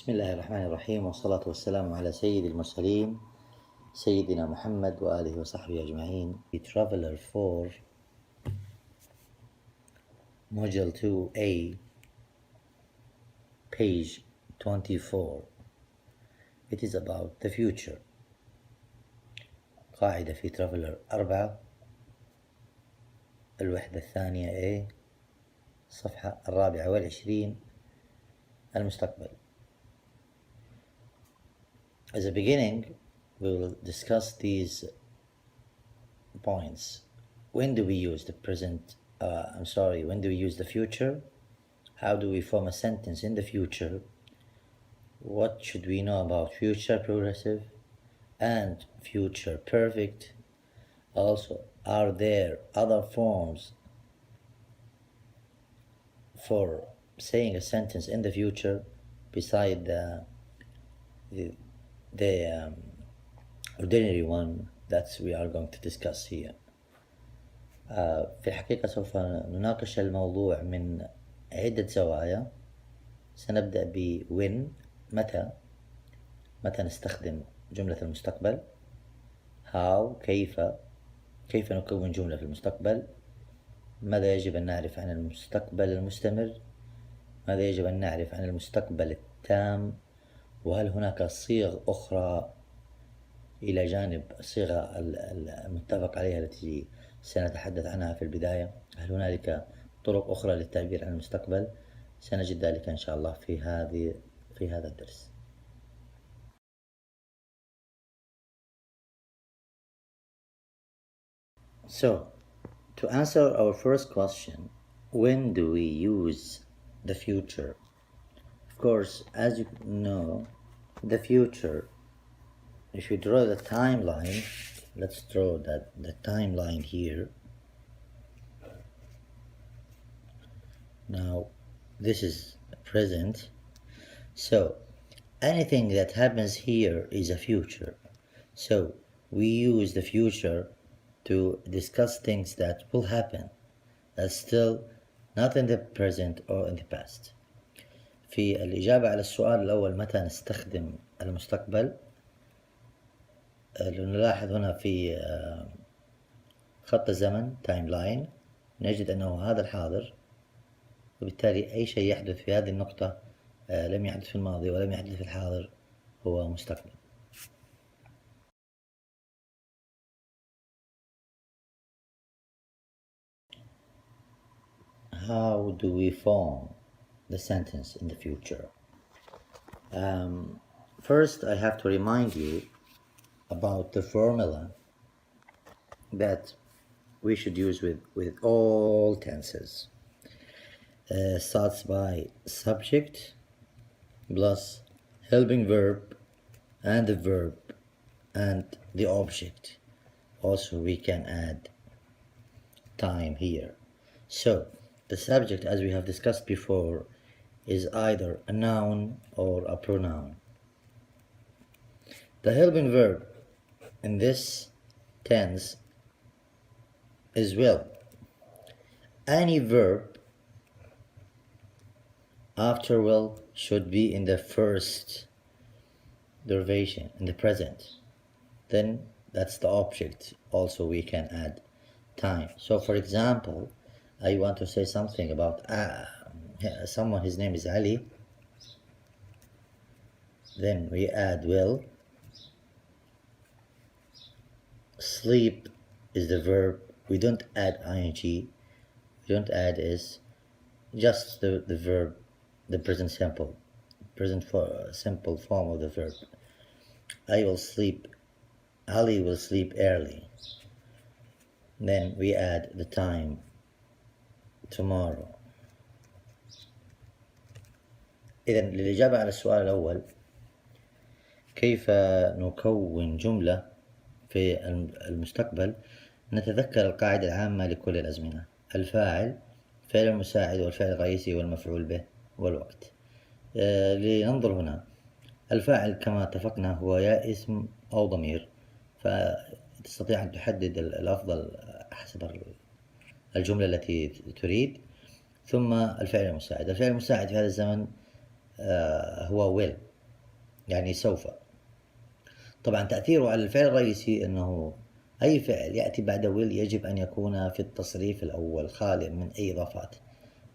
بسم الله الرحمن الرحيم، والصلاة والسلام على سيد المرسلين سيدنا محمد وآله وصحبه أجمعين. Traveler 4 Module 2A page 24. It is about the future. قاعدة في Traveler 4 الوحدة الثانية A الصفحة 24 المستقبل. As a beginning, we will discuss these points. When do we use the present? When do we use the future? How do we form a sentence in the future? What should we know about future progressive and future perfect? Also, are there other forms for saying a sentence in the future beside the ordinary one that we are going to discuss here. في الحقيقة سوف نناقش الموضوع من عدة زوايا. سنبدأ ب when متى نستخدم جملة المستقبل. how كيف نكون جملة في المستقبل. ماذا يجب أن نعرف عن المستقبل المستمر. ماذا يجب أن نعرف عن المستقبل التام. وهل هناك صيغ أخرى إلى جانب الصيغة المتفق عليها التي سنتحدث عنها في البداية؟ هل هنالك طرق أخرى للتعبير عن المستقبل؟ سنجد ذلك إن شاء الله في هذا الدرس. So, to answer our first question, when do we use the future? Of course, as you know, the future, if you draw the timeline, let's draw the timeline here. Now, this is present. So, anything that happens here is a future. So, we use the future to discuss things that will happen. That's still not in the present or in the past. في الإجابة على السؤال الأول متى نستخدم المستقبل، نلاحظ هنا في خط الزمن timeline نجد أنه هذا الحاضر، وبالتالي أي شيء يحدث في هذه النقطة لم يحدث في الماضي ولم يحدث في الحاضر هو مستقبل. How do we form the sentence in the future? First, I have to remind you about the formula that we should use with all tenses. Starts by subject plus helping verb and the verb and the object. Also, we can add time here. So, the subject, as we have discussed before, is either a noun or a pronoun. The helping verb in this tense is will. Any verb after will should be in the first derivation, in the present. Then that's the object. Also, we can add time. So, for example, I want to say something about someone, his name is Ali. Then we add will. Sleep is the verb. We don't add ing. We don't add is. Just the verb, the present simple form of the verb. I will sleep. Ali will sleep early. Then we add the time. Tomorrow. إذن للإجابة على السؤال الأول، كيف نكون جملة في المستقبل؟ نتذكر القاعدة العامة لكل الأزمنة: الفاعل، فعل المساعد والفعل الرئيسي والمفعول به والوقت. لننظر هنا، الفاعل كما اتفقنا هو يا اسم أو ضمير، فتستطيع أن تحدد الأفضل حسب الجملة التي تريد. ثم الفعل المساعد في هذا الزمن هو will. يعني سوف. طبعا تأثيره على الفعل الرئيسي أنه أي فعل يأتي بعد will يجب أن يكون في التصريف الأول خالٍ من أي إضافات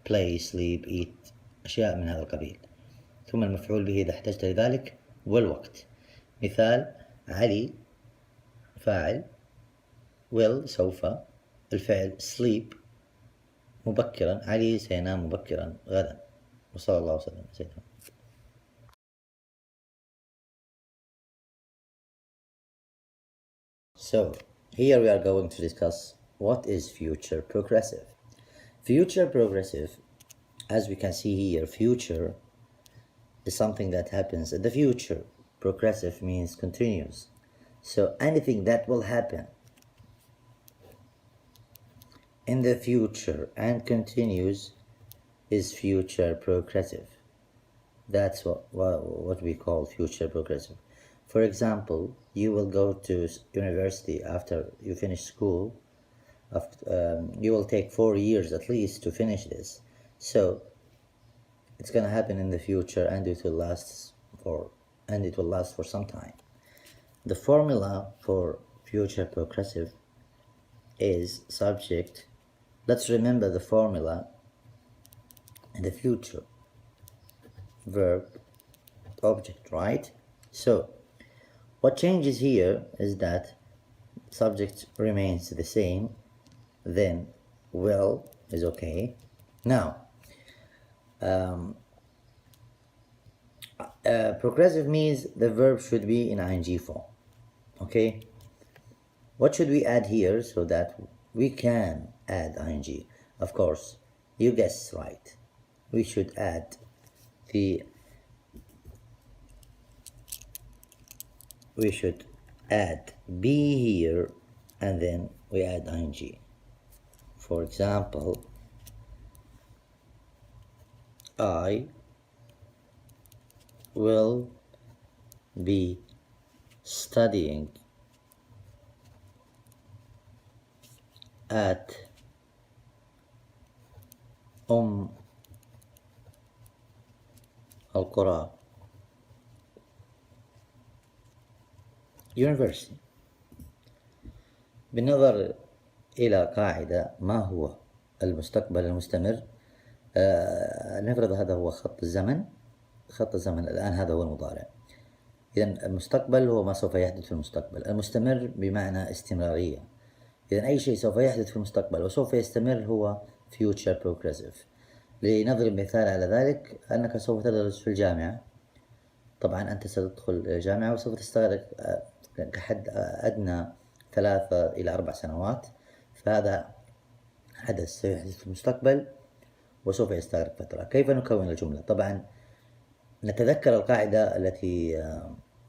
play, sleep, eat، أشياء من هذا القبيل. ثم المفعول به إذا احتجت لذلك والوقت. مثال: علي فاعل، will سوف، الفعل sleep مبكرا، علي سينام مبكرا غدا. وصلى الله وسلم على سيدنا. So here we are going to discuss what is future progressive. Future progressive, as we can see here, future is something that happens in the future. Progressive means continuous. So anything that will happen in the future and continues is future progressive. That's what we call future progressive. For example, you will go to university after you finish school. You will take 4 years at least to finish this. So it's gonna happen in the future, and it will last for some time. The formula for future progressive is subject. Let's remember the formula in the future: verb, object, right? So what changes here is that subject remains the same, then will is okay. Now progressive means the verb should be in ing form. Okay, what should we add here so that we can add ing? Of course, you guessed right, we should add be here, and then we add ing. For example, I will be studying at القرى University. بالنظر إلى قاعدة ما هو المستقبل المستمر، نفرض هذا هو خط الزمن. الآن هذا هو المضارع. إذا المستقبل هو ما سوف يحدث في المستقبل. المستمر بمعنى استمرارية. إذا أي شيء سوف يحدث في المستقبل وسوف يستمر هو future progressive. لنضرب مثال على ذلك، أنك سوف تدرس في الجامعة. طبعا أنت ستدخل الجامعة وسوف تستغرق كحد أدنى 3 إلى 4 سنوات، فهذا حدث سيحدث في المستقبل وسوف يستغرق فترة. كيف نكون الجملة؟ طبعا نتذكر القاعدة التي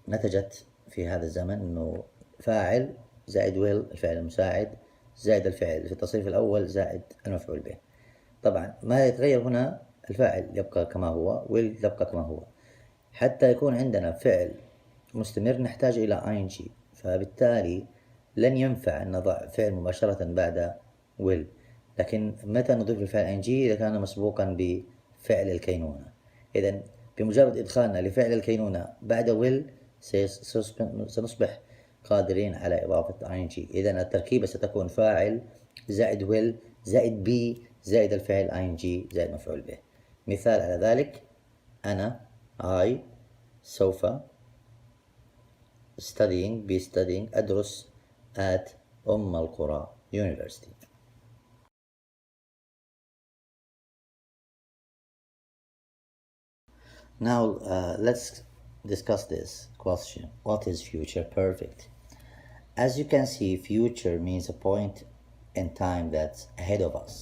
نتجت في هذا الزمن، أنه فاعل زائد will الفعل المساعد زائد الفعل في التصريف الأول زائد المفعول به. طبعا ما يتغير هنا، الفاعل يبقى كما هو، will يبقى كما هو. حتى يكون عندنا فعل مستمر نحتاج إلى ing، فبالتالي لن ينفع أن نضع فعل مباشرة بعد will. لكن متى نضيف الفعل ing؟ إذا كان مسبوقا بفعل الكينونة. إذن بمجرد إدخالنا لفعل الكينونة بعد will سنصبح قادرين على إضافة ing. إذن التركيبة ستكون فاعل زائد will زائد be زائد الفعل ing زائد مفعول به. مثال على ذلك: أنا I سوف be studying أدرس at القرى University. Now let's discuss this question: what is future perfect? As you can see, future means a point in time that's ahead of us.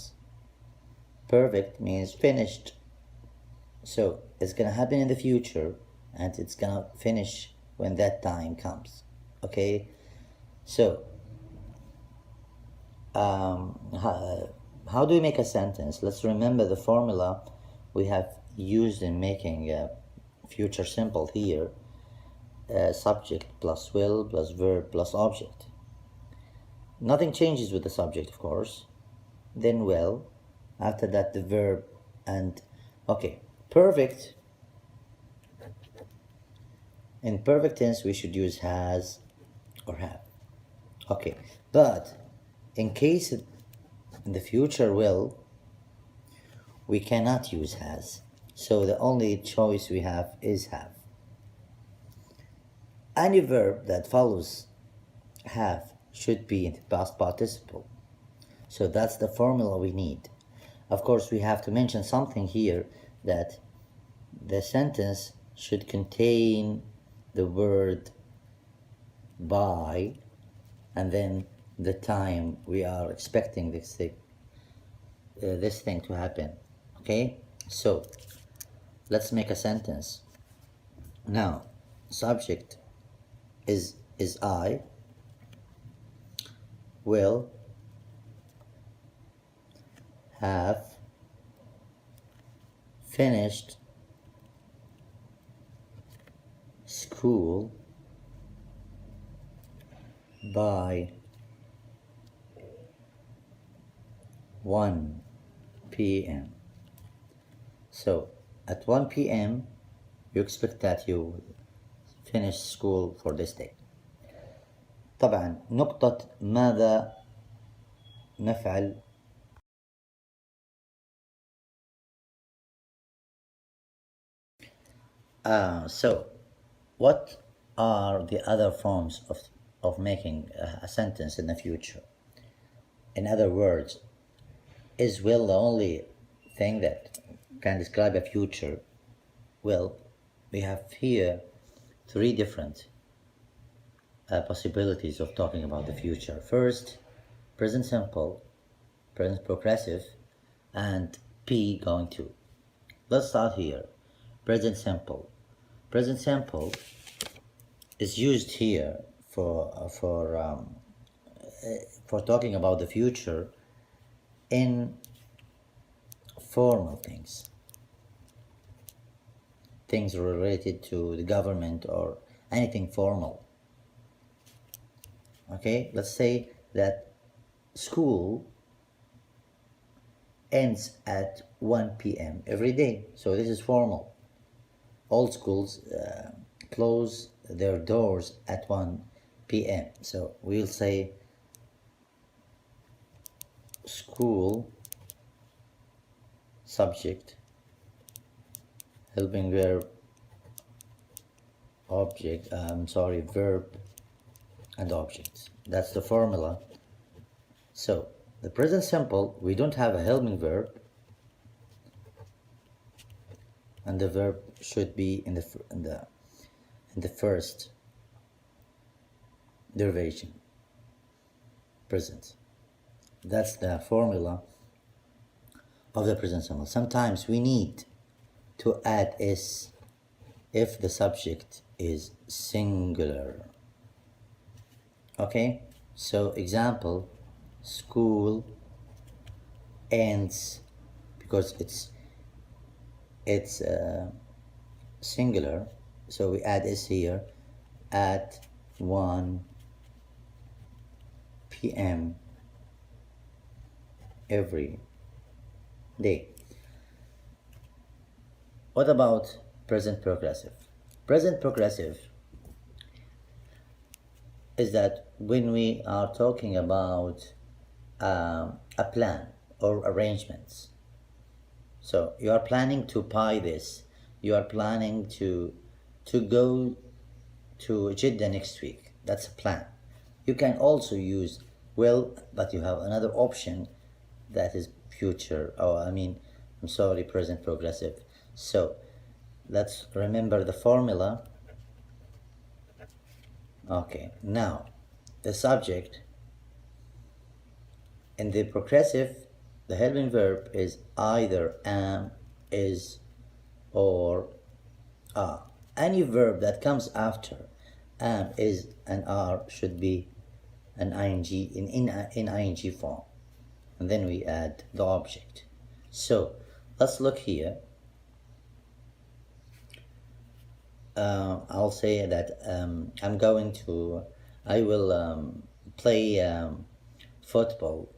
Perfect means finished. So it's gonna happen in the future and it's gonna finish when that time comes. Okay, so how do we make a sentence? Let's remember the formula we have used in making future simple here: subject plus will plus verb plus object. Nothing changes with the subject, of course, then will, after that the verb, and okay. Perfect In perfect tense, we should use has or have. Okay, but in case in the future will, we cannot use has. So the only choice we have is have. Any verb that follows have should be in the past participle. So that's the formula we need. Of course, we have to mention something here, that the sentence should contain the word by and then the time we are expecting this thing to happen. Okay, so let's make a sentence. Now, subject is I will have finished school by 1 p.m. So at 1 p.m. you expect that you will finish school for this day. طبعا نقطة ماذا نفعل. So what are the other forms of making a sentence in the future? In other words, is will the only thing that can describe a future? Well, we have here three different possibilities of talking about the future. First, present simple, present progressive, and P going to. Let's start here. Present simple. Present simple is used here for talking about the future in formal things related to the government or anything formal. Okay, let's say that school ends at 1 p.m. every day, so this is formal. All schools close their doors at 1 p.m. So we'll say school subject helping verb object verb and objects. That's the formula. So the present simple, we don't have a helping verb, and the verb should be in the first derivation, present. That's the formula of the present simple. Sometimes we need to add s if the subject is singular. Okay, so example, school ends, because it's singular, so we add s here, at 1 p.m. every day. What about present progressive? Present progressive is that when we are talking about a plan or arrangements. So you are planning to buy this, you are planning to go to Jeddah next week. That's a plan. You can also use will, but you have another option that is future, present progressive. So let's remember the formula. Okay, now the subject in the progressive, the helping verb is either am, is, or are. Any verb that comes after am, is, and are should be an ing in ing form, and then we add the object. So let's look here. I'll say that I will play football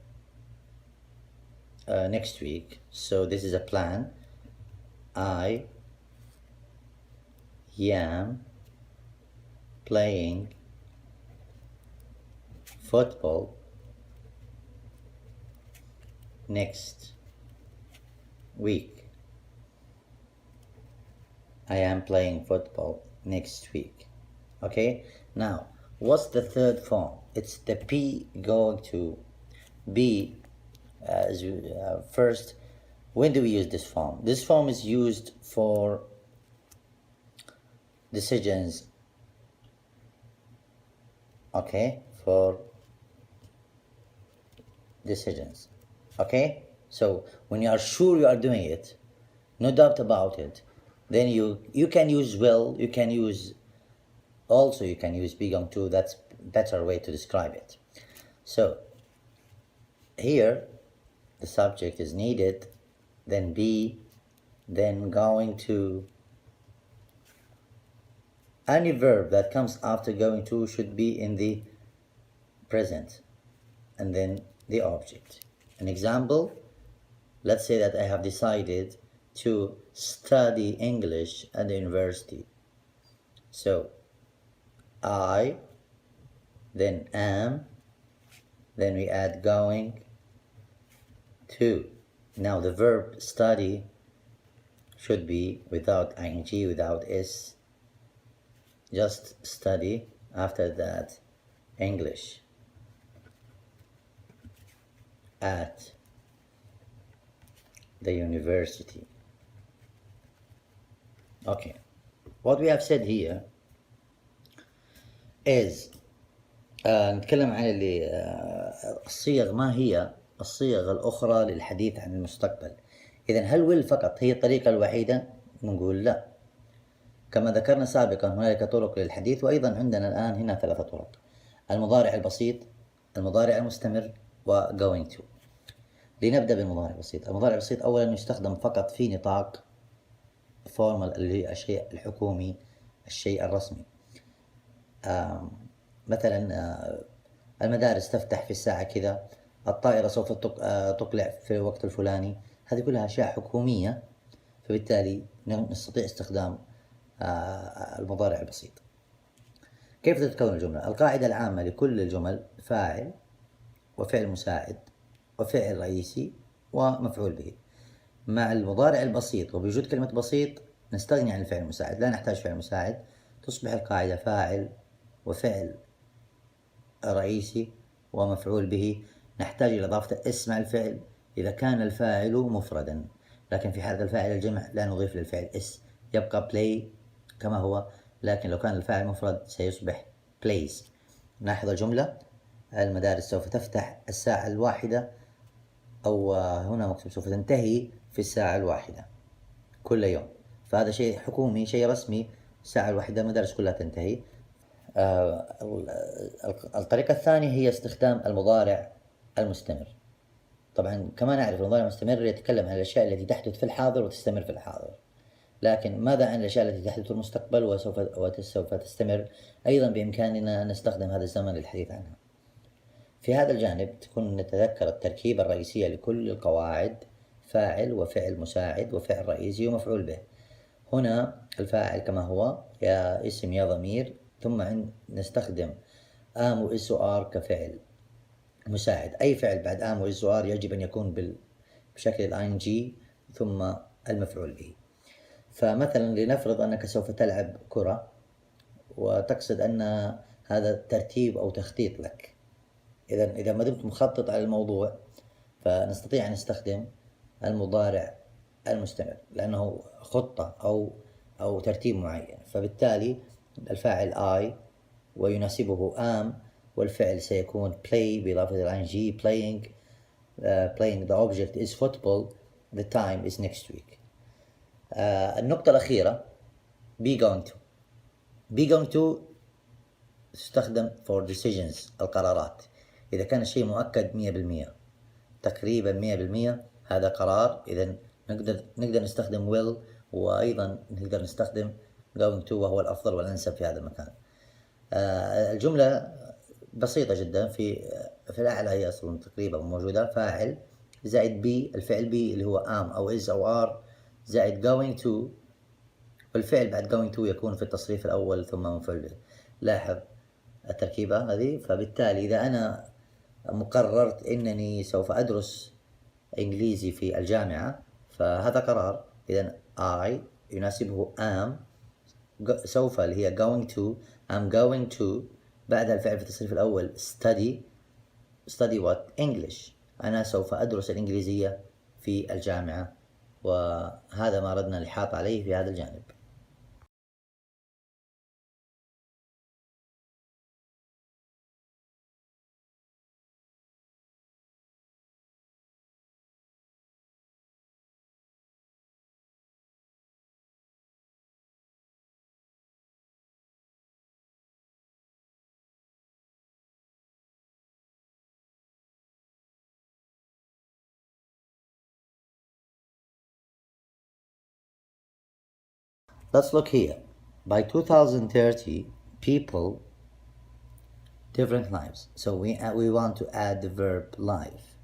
next week. So this is a plan. I am playing football next week. I am playing football next week. Okay, now what's the third form? It's the P going to be first. When do we use this form? This form is used for decisions. Okay, for decisions. Okay, so when you are sure you are doing it, no doubt about it, then you can use will, you can use also, you can use be going to. That's better way to describe it. So here the subject is needed, then be, then going to. Any verb that comes after going to should be in the present, and then the object. An example, let's say that I have decided to study English at the university. So I, then am, then we add going to. Now the verb study should be without ing, without s, just study. After that, English at the university. Okay, what we have said here is نتكلم عن اللي الصيغ. ما هي الصيغ الأخرى للحديث عن المستقبل؟ إذن هل will فقط هي الطريقة الوحيدة؟ نقول لا. كما ذكرنا سابقا هنالك طرق للحديث، وأيضا عندنا الآن هنا 3 طرق: المضارع البسيط، المضارع المستمر، و going to. لنبدأ بالمضارع البسيط. المضارع البسيط أولا يستخدم فقط في نطاق formal اللي هي الشيء الحكومي، الشيء الرسمي. مثلا المدارس تفتح في الساعة كذا، الطائرة سوف تقلع في الوقت الفلاني. هذه كلها أشياء حكومية، فبالتالي نستطيع استخدام المضارع البسيط. كيف تتكون الجملة؟ القاعدة العامة لكل الجمل فاعل وفعل مساعد وفعل رئيسي ومفعول به. مع المضارع البسيط وبوجود كلمة بسيط نستغني عن الفعل المساعد، لا نحتاج فعل مساعد، تصبح القاعدة فاعل وفعل رئيسي ومفعول به. نحتاج إلى إضافة اسم مع الفعل إذا كان الفاعل مفردا، لكن في حالة الفاعل الجمع لا نضيف للفعل اس، يبقى play كما هو، لكن لو كان الفاعل مفرد سيصبح plays. نلاحظ الجملة: المدارس سوف تفتح الساعة 1، أو هنا مكتوب سوف تنتهي في الساعة 1 كل يوم، فهذا شيء حكومي، شيء رسمي. الساعة 1 المدارس كلها تنتهي. الطريقة الثانية هي استخدام المضارع المستمر. طبعا كما نعرف المضارع المستمر يتكلم عن الأشياء التي تحدث في الحاضر وتستمر في الحاضر، لكن ماذا عن الأشياء التي تحدث في المستقبل وسوف تستمر؟ أيضا بإمكاننا أن نستخدم هذا الزمن للحديث عنها. في هذا الجانب تكون نتذكر التركيبة الرئيسية لكل القواعد: فاعل وفعل مساعد وفعل رئيسي ومفعول به. هنا الفاعل كما هو، يا اسم يا ضمير، ثم نستخدم am و is و are كفعل مساعد. أي فعل بعد am و is و are يجب أن يكون بشكل ing ثم المفعول به. فمثلا لنفرض أنك سوف تلعب كرة وتقصد أن هذا ترتيب أو تخطيط لك. إذا ما دمت مخطط على الموضوع فنستطيع أن نستخدم المضارع المستمر لأنه خطة أو ترتيب معين، فبالتالي الفاعل I ويناسبه am، والفعل سيكون play بإضافة ing playing. Playing the object is football, the time is next week. النقطة الأخيرة be going to. be going to تستخدم for decisions، القرارات. إذا كان الشيء مؤكد 100% تقريبا 100% هذا قرار، إذا نقدر نستخدم will، وأيضا نقدر نستخدم going to وهو الأفضل والأنسب في هذا المكان. الجملة بسيطة جدا، في الأعلى هي أصلا تقريبا موجودة فاعل زائد be، الفعل be اللي هو am أو is أو are، زائد going to والفعل بعد going to يكون في التصريف الأول ثم مفعول. لاحظ التركيبة هذه. فبالتالي إذا أنا مقررت أنني سوف أدرس إنجليزي في الجامعة فهذا قرار. إذا I يناسبه am، سوف اللي هي going to، I'm going to، بعدها الفعل في التصريف الأول study what English، أنا سوف أدرس الإنجليزية في الجامعة. وهذا ما أردنا الإحاطة عليه في هذا الجانب. Let's look here. By 2030, people, different lives. So we want to add the verb life.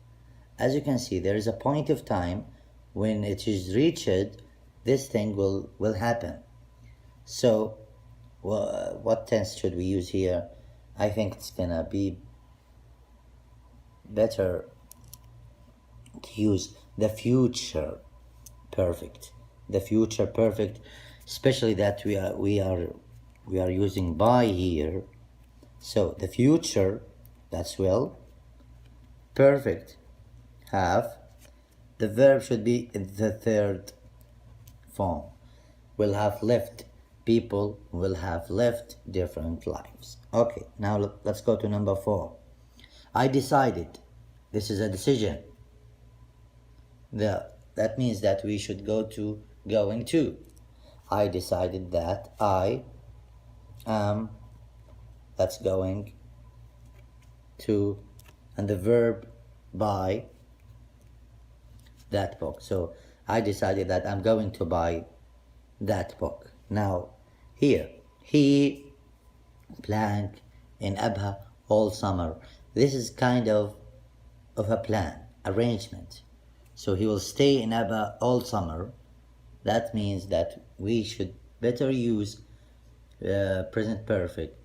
As you can see, there is a point of time when it is reached, this thing will happen. So what tense should we use here? I think it's gonna be better to use the future perfect. The future perfect, especially that we are using by here. So the future, that's well. Perfect, have. The verb should be in the third form. Will have left. People will have left different lives. Okay, now let's go to number 4. I decided. This is a decision. That means that we should go to going to. I decided that I am, that's going to, and the verb buy that book. So I decided that I'm going to buy that book. Now here, he blank in Abha all summer. This is kind of a plan, arrangement. So he will stay in Abha all summer. That means that we should better use present perfect,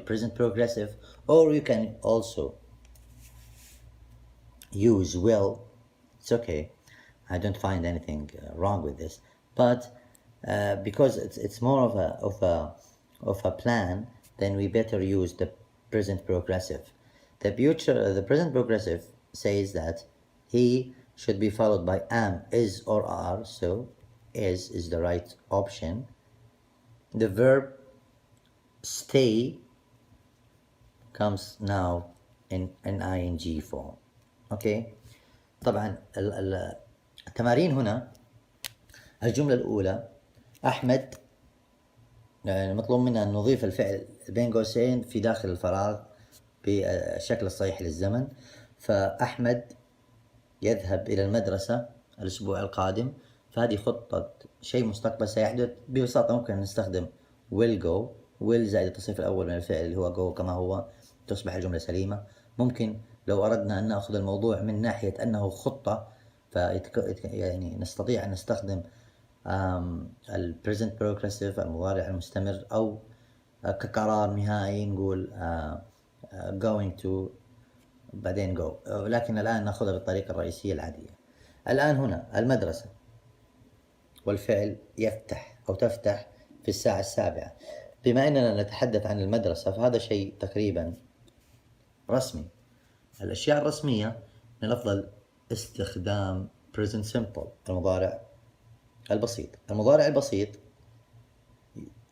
present progressive, or you can also use will. It's okay. I don't find anything wrong with this, but because it's more of a plan, then we better use the present progressive. The present progressive says that he should be followed by am, is, or are. So is the right option. The verb stay comes now in ing form. Okay. طبعا التمارين هنا، الجملة الأولى أحمد مطلوب منا أن نضيف الفعل بين قوسين في داخل الفراغ بالشكل الصحيح للزمن. فأحمد يذهب إلى المدرسة الأسبوع القادم. فهذه خطة شيء مستقبل سيحدث. ببساطة ممكن نستخدم will go، will زائد التصريف الأول من الفعل اللي هو go كما هو، تصبح الجملة سليمة. ممكن لو أردنا أن نأخذ الموضوع من ناحية أنه خطة يعني نستطيع أن نستخدم ال present progressive المضارع المستمر، أو كقرار نهائي نقول going to بعدين go. لكن الآن نأخذها بالطريقة الرئيسية العادية. الآن هنا المدرسة والفعل يفتح أو تفتح في الساعة 7. بما أننا نتحدث عن المدرسة فهذا شيء تقريبا رسمي. الأشياء الرسمية من الأفضل استخدام present simple المضارع البسيط. المضارع البسيط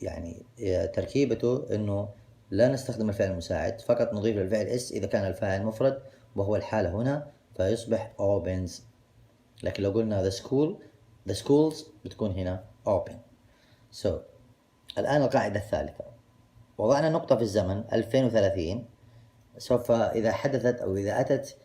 يعني تركيبته أنه لا نستخدم الفعل المساعد، فقط نضيف للفعل اس إذا كان الفاعل مفرد، وهو الحالة هنا، فيصبح opens. لكن لو قلنا the schools بتكون هنا open. So الآن القاعدة الثالثة، وضعنا نقطة في الزمن 2030. سوف إذا حدثت أو إذا أتت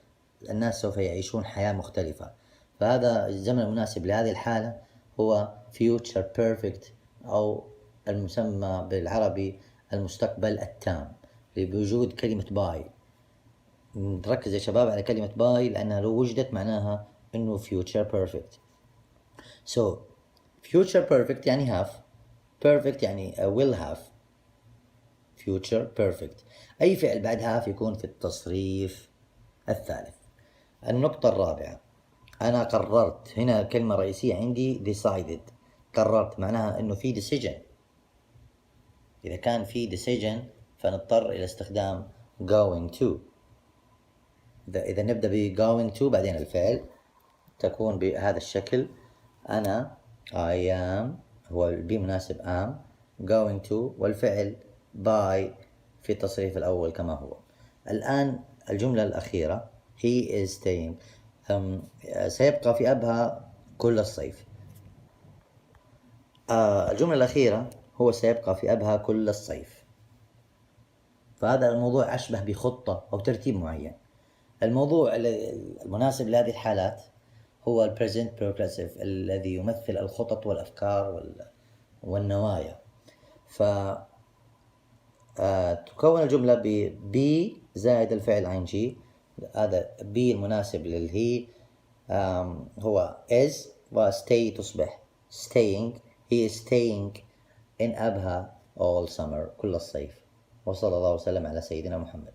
الناس سوف يعيشون حياة مختلفة. فهذا الزمن المناسب لهذه الحالة هو future perfect، أو المسمى بالعربي المستقبل التام، بوجود كلمة باي. نركز يا شباب على كلمة باي لأنها لو وجدت معناها إنه future perfect. So future perfect يعني have، perfect يعني will have future perfect. أي فعل بعد have يكون في التصريف الثالث. النقطة الرابعة، أنا قررت. هنا كلمة رئيسية عندي decided. قررت معناها إنه في decision. إذا كان في decision فنضطر إلى استخدام going to. إذا نبدأ ب going to بعدين الفعل تكون بهذا الشكل. أنا I am هو البي مناسب am going to والفعل by في التصريف الأول كما هو. الآن الجملة الأخيرة he is staying. سيبقى في أبها كل الصيف. الجملة الأخيرة هو سيبقى في أبها كل الصيف. فهذا الموضوع أشبه بخطة أو ترتيب معين. الموضوع المناسب لهذه الحالات هو ال present progressive الذي يمثل الخطط والأفكار والنوايا. تكون الجملة ب be زائد الفعل ing. هذا be المناسب للهي هو is و stay تصبح staying. he is staying in أبها all summer كل الصيف. وصلى الله وسلم على سيدنا محمد.